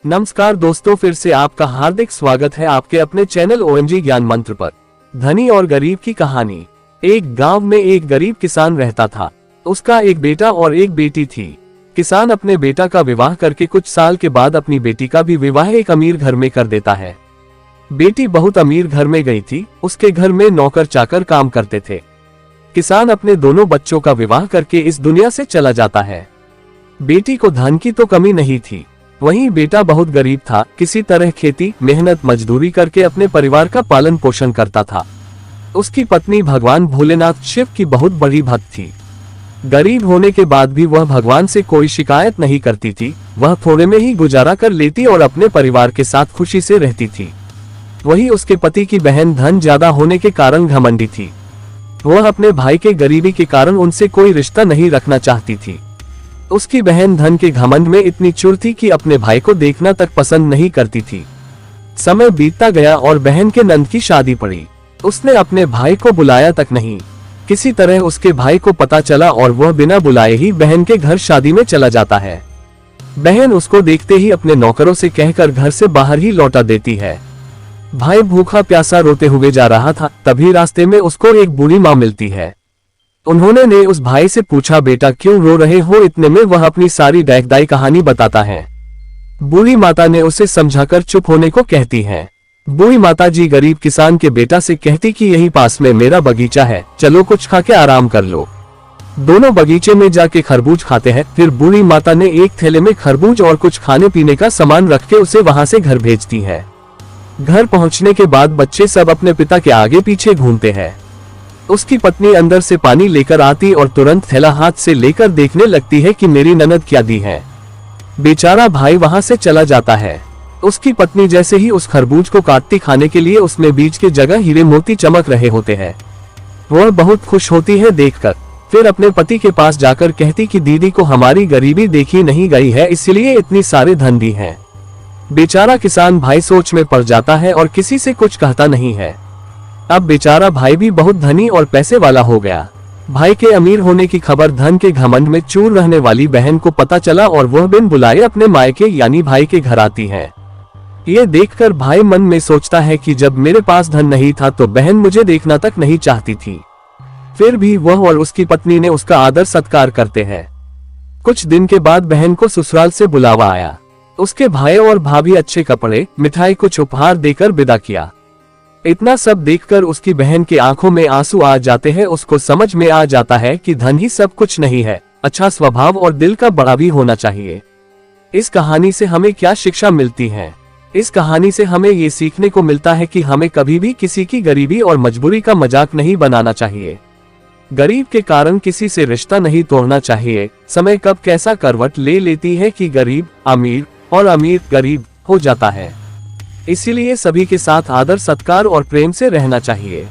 नमस्कार दोस्तों, फिर से आपका हार्दिक स्वागत है आपके अपने चैनल OMG ज्ञान मंत्र पर। धनी और गरीब की कहानी। एक गांव में एक गरीब किसान रहता था। उसका एक बेटा और एक बेटी थी। किसान अपने बेटा का विवाह करके कुछ साल के बाद अपनी बेटी का भी विवाह एक अमीर घर में कर देता है। बेटी बहुत अमीर घर में गई थी। उसके घर में नौकर चाकर काम करते थे। किसान अपने दोनों बच्चों का विवाह करके इस दुनिया से चला जाता है। बेटी को धन की तो कमी नहीं थी, वहीं बेटा बहुत गरीब था। किसी तरह खेती मेहनत मजदूरी करके अपने परिवार का पालन पोषण करता था। उसकी पत्नी भगवान भोलेनाथ शिव की बहुत बड़ी भक्त थी। गरीब होने के बाद भी वह भगवान से कोई शिकायत नहीं करती थी। वह थोड़े में ही गुजारा कर लेती और अपने परिवार के साथ खुशी से रहती थी। वही उसके पति की बहन धन ज्यादा होने के कारण घमंडी थी। वह अपने भाई के गरीबी के कारण उनसे कोई रिश्ता नहीं रखना चाहती थी। उसकी बहन धन के घमंड में इतनी चुर थी कि अपने भाई को देखना तक पसंद नहीं करती थी। समय बीतता गया और बहन के नंद की शादी पड़ी। उसने अपने भाई को बुलाया तक नहीं। किसी तरह उसके भाई को पता चला और वह बिना बुलाए ही बहन के घर शादी में चला जाता है। बहन उसको देखते ही अपने नौकरों से कहकर घर से बाहर ही लौटा देती है। भाई भूखा प्यासा रोते हुए जा रहा था, तभी रास्ते में उसको एक बूढ़ी माँ मिलती है। उन्होंने ने उस भाई से पूछा, बेटा क्यों रो रहे हो? इतने में वह अपनी सारी डायकदाई कहानी बताता है। बूढ़ी माता ने उसे समझाकर चुप होने को कहती है। बूढ़ी माता जी गरीब किसान के बेटा से कहती कि यही पास में मेरा बगीचा है, चलो कुछ खा के आराम कर लो। दोनों बगीचे में जाके खरबूज खाते हैं। फिर बूढ़ी माता ने एक थैले में खरबूज और कुछ खाने पीने का सामान रख के उसे वहां से घर भेजती है। घर पहुंचने के बाद बच्चे सब अपने पिता के आगे पीछे घूमते हैं। उसकी पत्नी अंदर से पानी लेकर आती और तुरंत थैला हाथ से लेकर देखने लगती है कि मेरी ननद क्या दी है। बेचारा भाई वहां से चला जाता है। उसकी पत्नी जैसे ही उस खरबूज को काटती खाने के लिए, उसमें बीज के जगह हीरे मोती चमक रहे होते हैं। वह बहुत खुश होती है देखकर। फिर अपने पति के पास जाकर कहती कि दीदी को हमारी गरीबी देखी नहीं गई है, इसलिए इतनी सारे धन दी है। बेचारा किसान भाई सोच में पड़ जाता है और किसी से कुछ कहता नहीं है। अब बेचारा भाई भी बहुत धनी और पैसे वाला हो गया। भाई के अमीर होने की खबर धन के घमंड में चूर रहने वाली बहन को पता चला और वह बिन बुलाए अपने मायके यानी भाई के घर आती है। ये देखकर भाई मन में सोचता है कि जब मेरे पास धन नहीं था तो बहन मुझे देखना तक नहीं चाहती थी। फिर भी वह और उसकी पत्नी ने उसका आदर सत्कार करते हैं। कुछ दिन के बाद बहन को ससुराल से बुलावा आया। उसके भाई और भाभी अच्छे कपड़े मिठाई कुछ उपहार देकर विदा किया। इतना सब देखकर उसकी बहन के आंखों में आंसू आ जाते हैं। उसको समझ में आ जाता है कि धन ही सब कुछ नहीं है, अच्छा स्वभाव और दिल का बड़ा भी होना चाहिए। इस कहानी से हमें क्या शिक्षा मिलती है? इस कहानी से हमें ये सीखने को मिलता है कि हमें कभी भी किसी की गरीबी और मजबूरी का मजाक नहीं बनाना चाहिए। गरीब के कारण किसी से रिश्ता नहीं तोड़ना चाहिए। समय कब कैसा करवट ले लेती है कि गरीब अमीर और अमीर गरीब हो जाता है। इसीलिए सभी के साथ आदर सत्कार और प्रेम से रहना चाहिए।